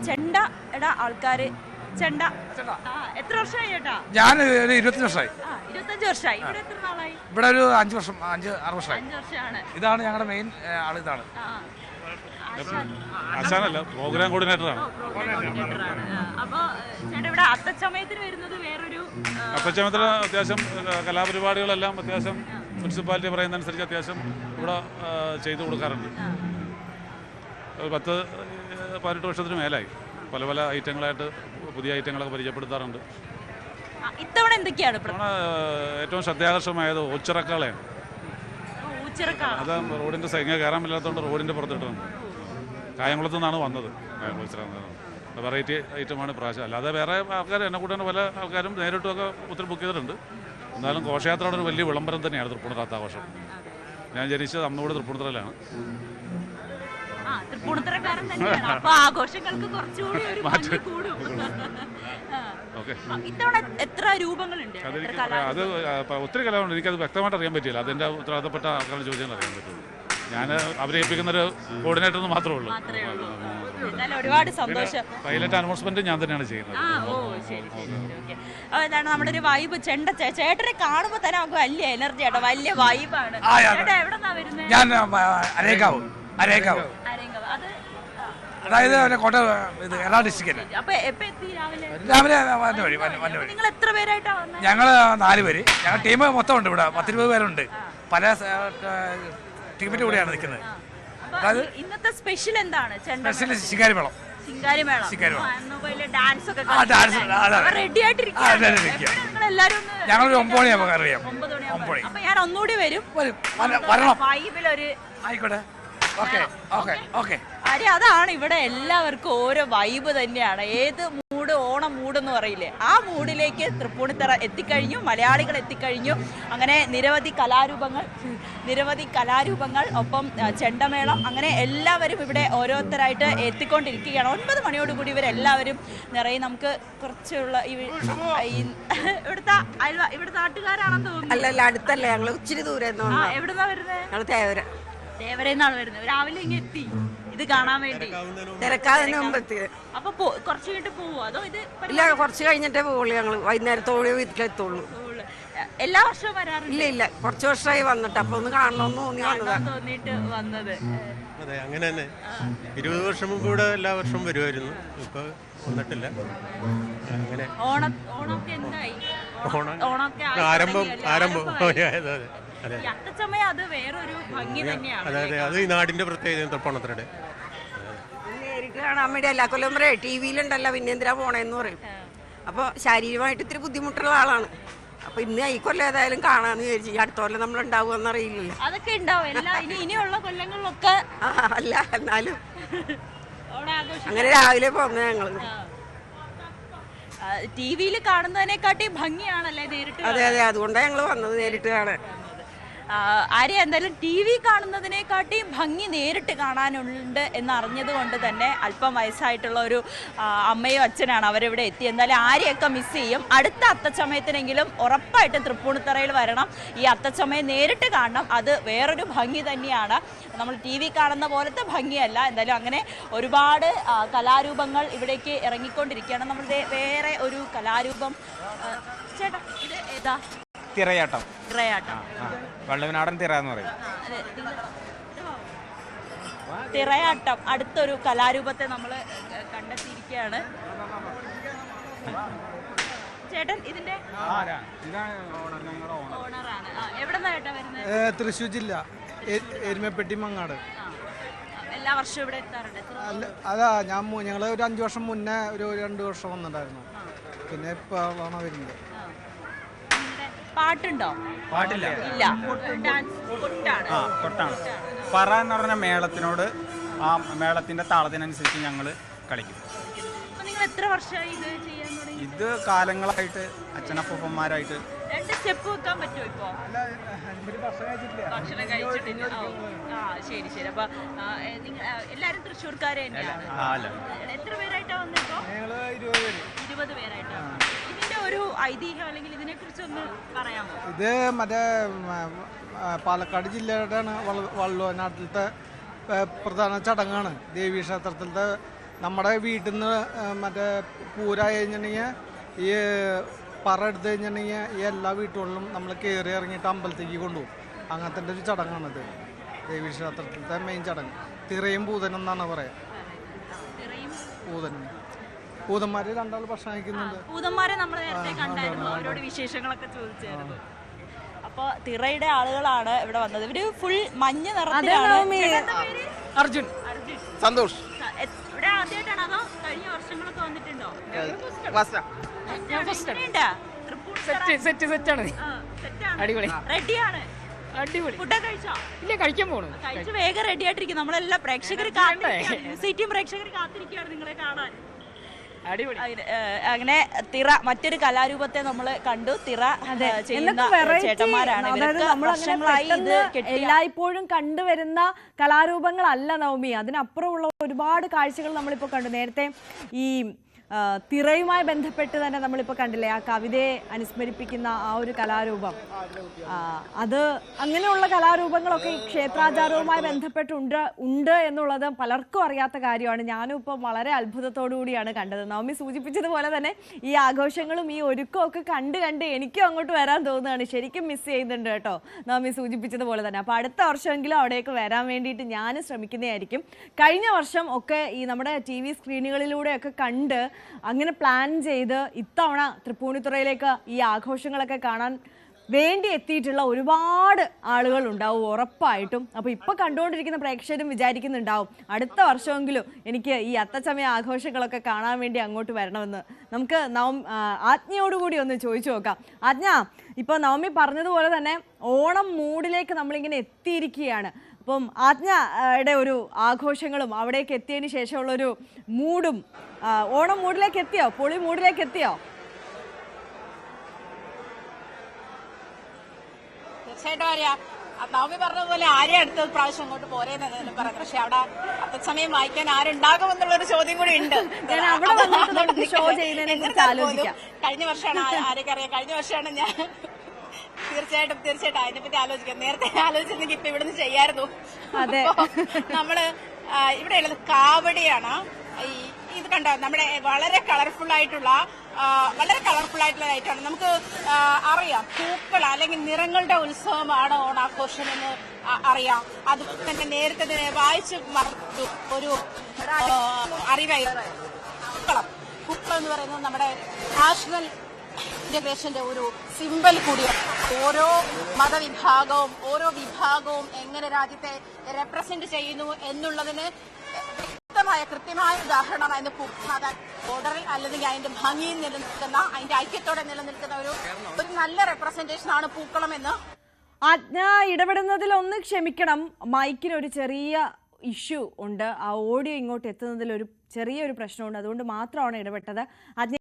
ചെണ്ടയുടെ ആൾക്കാര് ചെണ്ട എത്ര വർഷമായി ചേട്ടാ? ഞാൻ 25 വർഷമായി. 25 വർഷമായി. ഇവിടെ എത്ര നാളായി? ഇവിടെ ഒരു 5 വർഷം 5-6 വർഷമായി. 5 വർഷമാണ്. ഇതാണ് ഞങ്ങളുടെ മെയിൻ ആൾ. ഇതാണ് ആശാനല്ല, പ്രോഗ്രാം കോർഡിനേറ്ററാണ്. അപ്പൊ ചേട്ടാ ഇവിടെ അത്തച്ചമയത്തിന് വരുന്നത് വേറൊരു അത്തച്ചമയത്തിന് അത്യാവശ്യം കലാപരിപാടികളെല്ലാം അത്യാവശ്യം മുനിസിപ്പാലിറ്റി പറയുന്നതനുസരിച്ച് അത്യാവശ്യം ഇവിടെ ചെയ്തു കൊടുക്കാറുണ്ട്. 10-18 വർഷത്തിന് മേലായി പല പല ഐറ്റങ്ങളായിട്ട് പുതിയ ഐറ്റങ്ങളൊക്കെ പരിചയപ്പെടുത്താറുണ്ട്. ഇത്തവണ എന്തൊക്കെയാണ് ഏറ്റവും ശ്രദ്ധാകർഷമായത് ഓച്ചിറക്കാളയാണ്. അത് റോഡിൻ്റെ ഇങ്ങനെ കയറാൻ പറ്റാത്തതുകൊണ്ട് റോഡിൻ്റെ പുറത്തിട്ടുണ്ട്. കായംകുളത്തു നിന്നാണ് വന്നത്. വെറൈറ്റി ഐറ്റമാണ് പ്രാവശ്യം. അല്ലാതെ വേറെ ആൾക്കാർ എന്നെ കൂട്ടാണ് പല ആൾക്കാരും നേരിട്ടുമൊക്കെ ഒത്തിരി ബുക്ക് ചെയ്തിട്ടുണ്ട്. എന്നാലും ഘോഷയാത്രയുടെ ഒരു വലിയ വിളംബരം തന്നെയാണ് തൃപ്പൂണിത്തുറ അത്താഘോഷം. ഞാൻ ജനിച്ചത് അന്നുകൂടി തൃപ്പൂണിത്തുറയിലാണ്. അത് ഒത്തിരി കലാപുണ്ട്. എനിക്കത് വ്യക്തമായിട്ട് അറിയാൻ പറ്റില്ല. അതിൻ്റെ ഉത്തരവാദിത്തപ്പെട്ട ആൾക്കാരുടെ ചോദ്യം അറിയാൻ പറ്റുള്ളൂ. ഞാൻ അവതരിപ്പിക്കുന്നൊരു കോർഡിനേറ്റർ എന്ന് മാത്രമേ ഉള്ളൂ. ഒരുപാട് സന്തോഷം. പൈലറ്റ് അനൗൺസ്മെന്റ് ഞാൻ തന്നെയാണ് ചെയ്യുന്നത്. അതാണ് നമ്മുടെ ഒരു വൈബ്. ചേട്ടനെ കാണുമ്പോൾ തന്നെ നമുക്ക് വലിയ എനർജി ആട്ടോ, വലിയ വൈബാണ്. ഞാൻ അരേക്കാവ്, അതായത് കോട്ടയം, ഇത് എറണാകുളം ഡിസ്ട്രിക്റ്റ്. രാവിലെ നിങ്ങൾ എത്ര പേരായിട്ടാ വന്നത്? ഞങ്ങൾ 4 പേര്. ഞങ്ങൾ ടീം മൊത്തം ഉണ്ട്. ഇവിടെ 10-20 പേരുണ്ട്. പല ടീമിന്റെ കൂടെയാണ് നിൽക്കുന്നത്. ഇന്നത്തെ സ്പെഷ്യൽ എന്താണ്? ശിങ്കാരിമേളം. ഞങ്ങളൊരു 9 മണിയാകുമ്പോൾ അറിയാം. 9 മണി. ഞാൻ ഒന്നുകൂടി വരും. വരണം. ആയിക്കോട്ടെ. അതാണ് ഇവിടെ എല്ലാവർക്കും ഓരോ വൈബ് തന്നെയാണ്. ഏത് മൂഡ്, ഓണം മൂടെന്ന് പറയില്ലേ, ആ മൂഡിലേക്ക് തൃപ്പൂണിത്തുറ എത്തിക്കഴിഞ്ഞു, മലയാളികൾ എത്തിക്കഴിഞ്ഞു. അങ്ങനെ നിരവധി കലാരൂപങ്ങൾ ഒപ്പം ചെണ്ടമേളം, അങ്ങനെ എല്ലാവരും ഇവിടെ ഓരോരുത്തരായിട്ട് എത്തിക്കൊണ്ടിരിക്കുകയാണ്. 9 മണിയോടുകൂടി ഇവരെല്ലാവരും നിറയെ. നമുക്ക് കുറച്ചുള്ള ഇവിടുത്തെ നാട്ടുകാരാണെന്ന് തോന്നുന്നു. അല്ലല്ല, അടുത്തല്ലേ, ഞങ്ങൾ ഇച്ചിരി ദൂരെ. എവിടുന്നാ വരുന്നത്? ദേവരെന്നാണ് വരുന്നത്. രാവിലെ ഇങ്ങനെ എത്തി ഇത് കാണാൻ വേണ്ടി. തിരക്കാതിന് മുമ്പ് എത്തി. അപ്പൊ കുറച്ച് കഴിഞ്ഞിട്ട് പോവോ അതോ ഇത്? ഇല്ല, കുറച്ച് കഴിഞ്ഞിട്ടേ പോവുള്ളൂ. ഞങ്ങൾ വൈകുന്നേരത്തോടെ വീട്ടിലെത്തുള്ളൂ. എല്ലാ വർഷവും വരാറില്ല? ഇല്ല, കുറച്ച് വർഷമായി വന്നിട്ട്. അപ്പൊ ഒന്ന് കാണണമെന്ന് തോന്നിയിട്ട് വന്നത്. അതെ, അങ്ങനെ തന്നെ. 20 വർഷം മുമ്പ് ഇവിടെ എല്ലാ വർഷവും വരുമായിരുന്നു. ഇപ്പൊ വന്നിട്ടില്ല. അങ്ങനെ ഓണമൊക്കെ എന്തായി? ആരംഭം. അത്തച്ചമയം അത് വേറൊരു ഭംഗി തന്നെയാണ്. അതെ, അത് ഈ നാടിന്റെ പ്രത്യേകത. തൃപ്പൂണിത്തുറയുടെ നേരിട്ട് കാണാൻ വേണ്ടി എല്ലാ കൊല്ലം പറയും TV-ലുണ്ടല്ലോ, പിന്നെ എന്തിനാ പോണേന്ന് പറയും. അപ്പോൾ ശാരീരികമായിട്ട് ഇത്തിരി ബുദ്ധിമുട്ടുള്ള ആളാണ്. അപ്പൊ ഇന്ന് ഈ കൊല്ലം ഏതായാലും കാണാന്ന് വിചാരിച്ചു. ഈ അടുത്ത കൊല്ലം നമ്മൾ ഉണ്ടാവുമെന്ന് അറിയില്ലല്ലോ. അതൊക്കെ ഉണ്ടാവും ഇനിയുള്ള കൊല്ലങ്ങളിലൊക്കെ. അല്ല, എന്നാലും അങ്ങനെ രാവിലെ പോകുന്നത് ഞങ്ങള്. TV-യിൽ കാണുന്നതിനെക്കാട്ടി ഭംഗിയാണല്ലേ നേരിട്ട്? അതെ, അതുകൊണ്ടാണ് ഞങ്ങൾ വന്നത്, നേരിട്ട് കാണാൻ. ആരെയും എന്തായാലും TV കാണുന്നതിനെക്കാട്ടിയും ഭംഗി നേരിട്ട് കാണാനുണ്ട് എന്നറിഞ്ഞത് കൊണ്ട് തന്നെ അല്പം വയസ്സായിട്ടുള്ള ഒരു അമ്മയും അച്ഛനാണ് അവരിവിടെ എത്തി. എന്തായാലും ആരെയൊക്കെ മിസ് ചെയ്യും. അടുത്ത അത്തച്ചമയത്തിനെങ്കിലും ഉറപ്പായിട്ട് തൃപ്പൂണിത്തുറയിൽ വരണം. ഈ അത്തച്ചമയം നേരിട്ട് കാണണം. അത് വേറൊരു ഭംഗി തന്നെയാണ്. നമ്മൾ TV കാണുന്ന പോലത്തെ ഭംഗിയല്ല. എന്തായാലും അങ്ങനെ ഒരുപാട് കലാരൂപങ്ങൾ ഇവിടേക്ക് ഇറങ്ങിക്കൊണ്ടിരിക്കുകയാണ്. നമ്മൾ വേറെ ഒരു കലാരൂപം. ചേട്ടാ, ഇത് ഏതാ? തിറയാട്ടം. വള്ളുവനാടൻ തിറ എന്ന് പറയും. തിറയാട്ടം അടുത്തൊരു കലാരൂപത്തെ നമ്മൾ കണ്ടെത്തിയിരിക്കുകയാണ്. ചേട്ടൻ ഇതിന്റെ ഓണറാണ്. എവിടെന്നാ ചേട്ടാ വരുന്നത്? തൃശ്ശൂർ ജില്ല, എരുമപ്പെട്ടി, മങ്ങാട്. എല്ലാ വർഷവും ഇവിടെ എത്താറുണ്ട്? അതാ, ഞങ്ങൾ ഒരു 5 വർഷം മുന്നേ ഒരു 2 വർഷം വന്നിട്ടുണ്ടായിരുന്നു. പിന്നെ ഇപ്പോഴാണ് വരുന്നത്. പാട്ടുണ്ടോ? പാട്ടില്ല. ഇല്ല, കൊട്ടാണ്. പറ എന്ന് പറഞ്ഞ മേളത്തിനോട് ആ മേളത്തിന്റെ താളത്തിനനുസരിച്ച് ഞങ്ങൾ കളിക്കും. നിങ്ങൾ എത്ര വർഷമായി ഇത് ചെയ്യാൻ തുടങ്ങി? ഇത് കാലങ്ങളായിട്ട് അച്ഛനപ്പന്മാരായിട്ട്. 2 സ്റ്റെപ്പ് വെക്കാൻ പറ്റുമോ ഇപ്പോ? ഭക്ഷണം കഴിച്ചിട്ടില്ല. ശരി. അപ്പൊ എല്ലാരും തൃശ്ശൂർക്കാരെ തന്നെയാണ്? എത്ര പേരായിട്ടാ വന്നിപ്പോ? 20 പേരായിട്ടാണ്. ഇതിന്റെ ഒരു ഐതിഹ്യം അല്ലെങ്കിൽ ഇതിനെ കുറിച്ചൊന്ന് പറയാമോ? ഇത് മറ്റേ പാലക്കാട് ജില്ലയുടെ വള്ളുവനാട്ടിലത്തെ പ്രധാന ചടങ്ങാണ്. ദേവീക്ഷേത്രത്തിലത്തെ നമ്മുടെ വീട്ടിൽ നിന്ന് മറ്റേ പൂരായി കഴിഞ്ഞിട്ടുണ്ടെങ്കിൽ ഈ പറ എടുത്തു കഴിഞ്ഞിട്ടുണ്ടെങ്കിൽ ഈ എല്ലാ വീട്ടുകളിലും നമ്മൾ കയറി ഇറങ്ങിയിട്ട് അമ്പലത്തേക്ക് കൊണ്ടുപോകും. അങ്ങനത്തെ ഒരു ചടങ്ങാണിത്. ദേവീക്ഷേത്രത്തിലത്തെ മെയിൻ ചടങ്ങ് തിറയും പൂതനും എന്നാണ് പറയാം. പൂതന്മാര് രണ്ടാൾ ഭക്ഷണം കഴിക്കുന്നുണ്ട്. പൂതന്മാരെ നമ്മൾ നേരത്തെ കണ്ടായിരുന്നു, അവരോട് വിശേഷങ്ങളൊക്കെ ചോദിച്ചായിരുന്നു. അപ്പൊ തിറയുടെ ആളുകളാണ് ഇവിടെ വന്നത്. ഇവര് ഫുൾ മഞ്ഞ നിറത്തിലാണ്. അർജുൻ, സന്തോഷ്. ഇവിടെ ആദ്യമായിട്ടാണ് അതോ കഴിഞ്ഞ വർഷങ്ങളൊക്കെ വന്നിട്ടുണ്ടോ? അടിപൊളി, റെഡിയാണ്. അടിപൊളി. ഫുഡൊക്കെ കഴിച്ചോ? ഇല്ല, കഴിക്കാൻ പോണു. കഴിച്ച് വേഗം റെഡി ആയിട്ടിരിക്കും. നമ്മളെല്ലാം പ്രേക്ഷകർ പ്രേക്ഷകർ കാത്തിരിക്കുകയാണ് നിങ്ങളെ കാണാൻ. അടിപൊളി. അങ്ങനെ തിറ മറ്റൊരു കലാരൂപത്തെ നമ്മൾ കണ്ടു. തിറ ചെയ്യുന്ന ചേട്ടന്മാരാണ്. എല്ലായ്പ്പോഴും കണ്ടുവരുന്ന കലാരൂപങ്ങളല്ല നവമി, അതിനപ്പുറമുള്ള ഒരുപാട് കാഴ്ചകൾ നമ്മളിപ്പോൾ കണ്ടു. നേരത്തെ ഈ തിറയുമായി ബന്ധപ്പെട്ട് തന്നെ നമ്മളിപ്പോൾ കണ്ടില്ലേ, ആ കവിതയെ അനുസ്മരിപ്പിക്കുന്ന ആ ഒരു കലാരൂപം. അത് അങ്ങനെയുള്ള കലാരൂപങ്ങളൊക്കെ ഈ ക്ഷേത്രാചാരവുമായി ബന്ധപ്പെട്ടുണ്ട് എന്നുള്ളത് പലർക്കും അറിയാത്ത കാര്യമാണ്. ഞാനും ഇപ്പം വളരെ അത്ഭുതത്തോടു കൂടിയാണ് കണ്ടത്. നവമി സൂചിപ്പിച്ചതുപോലെ തന്നെ ഈ ആഘോഷങ്ങളും ഈ ഒരുക്കമൊക്കെ കണ്ട് എനിക്കും അങ്ങോട്ട് വരാൻ തോന്നുകയാണ്. ശരിക്കും മിസ് ചെയ്യുന്നുണ്ട് കേട്ടോ, നവമി സൂചിപ്പിച്ചതുപോലെ തന്നെ. അപ്പോൾ അടുത്ത വർഷമെങ്കിലും അവിടേക്ക് വരാൻ വേണ്ടിയിട്ട് ഞാൻ ശ്രമിക്കുന്നതായിരിക്കും. കഴിഞ്ഞ വർഷം ഒക്കെ ഈ നമ്മുടെ TV സ്ക്രീനുകളിലൂടെയൊക്കെ കണ്ട് അങ്ങനെ പ്ലാൻ ചെയ്ത് ഇത്തവണ തൃപ്പൂണിത്തുറയിലേക്ക് ഈ ആഘോഷങ്ങളൊക്കെ കാണാൻ വേണ്ടി എത്തിയിട്ടുള്ള ഒരുപാട് ആളുകൾ ഉണ്ടാവും ഉറപ്പായിട്ടും. അപ്പോൾ ഇപ്പോൾ കണ്ടുകൊണ്ടിരിക്കുന്ന പ്രേക്ഷകരും വിചാരിക്കുന്നുണ്ടാവും അടുത്ത വർഷമെങ്കിലും എനിക്ക് ഈ അത്തച്ചമയ ആഘോഷങ്ങളൊക്കെ കാണാൻ വേണ്ടി അങ്ങോട്ട് വരണമെന്ന്. നമുക്ക് ആജ്ഞയോടുകൂടി ഒന്ന് ചോദിച്ചു നോക്കാം. ആജ്ഞ, ഇപ്പോൾ നവമി പറഞ്ഞതുപോലെ തന്നെ ഓണം മൂഡിലേക്ക് നമ്മളിങ്ങനെ എത്തിയിരിക്കുകയാണ്. അപ്പം ആജ്ഞയുടെ ഒരു ആഘോഷങ്ങളും അവിടേക്ക് എത്തിയതിന് ശേഷമുള്ളൊരു മൂഡും, ഓണം മൂഡിലേക്ക് എത്തിയോ? പൊളി മൂഡിലേക്ക് എത്തിയോ? തീർച്ചയായിട്ടും അറിയാം. നവമി പറഞ്ഞതുപോലെ ആരെയും അടുത്ത പ്രാവശ്യം അങ്ങോട്ട് പോരേന്നതെന്ന് പറഞ്ഞു. പക്ഷെ അവിടെ അത്തച്ചമയം വായിക്കാൻ ആരുണ്ടാകുമെന്നുള്ളൊരു ചോദ്യം കൂടി ഉണ്ട്. കഴിഞ്ഞ വർഷമാണ് ആരൊക്കെ കഴിഞ്ഞ വർഷമാണ് ഞാൻ തീർച്ചയായിട്ടും അതിനെപ്പറ്റി ആലോചിക്കാം. നേരത്തെ ആലോചിച്ചിരുന്നെങ്കിൽ ഇപ്പൊ ഇവിടുന്ന് ചെയ്യായിരുന്നു. നമ്മള് ഇവിടെ ഉള്ളത് കാവടിയാണ്. ഇത് കണ്ടോ, നമ്മുടെ വളരെ കളർഫുൾ ആയിട്ടുള്ള ഐറ്റമാണ്. നമുക്ക് അറിയാം പൂക്കൾ അല്ലെങ്കിൽ നിറങ്ങളുടെ ഉത്സവമാണ് ഓണാഘോഷം എന്ന് അറിയാം. അത് തന്നെ നേരത്തെ വായിച്ച് ഒരു അറിവായിരുന്നു. പൂക്കളം എന്ന് പറയുന്നത് നമ്മുടെ നാഷണൽ ഇന്റഗ്രേഷന്റെ ഒരു സിമ്പൽ കൂടിയാണ്. ഓരോ മതവിഭാഗവും ഓരോ വിഭാഗവും എങ്ങനെ രാജ്യത്തെ റെപ്രസെന്റ് ചെയ്യുന്നു എന്നുള്ളതിന് കൃത്യമായ ഉദാഹരണമാണ് പൂക്കളാകാൻ. ബോർഡറിൽ അല്ലെങ്കിൽ അതിന്റെ ഭംഗിയിൽ നിലനിൽക്കുന്ന, അതിന്റെ ഐക്യത്തോടെ നിലനിൽക്കുന്ന ഒരു നല്ല റെപ്രസെന്റേഷൻ ആണ് പൂക്കളം എന്ന്. ആജ്ഞ, ഇടപെടുന്നതിൽ ഒന്ന് ക്ഷമിക്കണം, മൈക്കിനൊരു ചെറിയ ഇഷ്യൂ ഉണ്ട്. ആ ഓഡിയോ ഇങ്ങോട്ട് എത്തുന്നതിൽ ഒരു ചെറിയൊരു പ്രശ്നമുണ്ട്, അതുകൊണ്ട് മാത്രമാണ് ഇടപെട്ടത്. ആജ്ഞ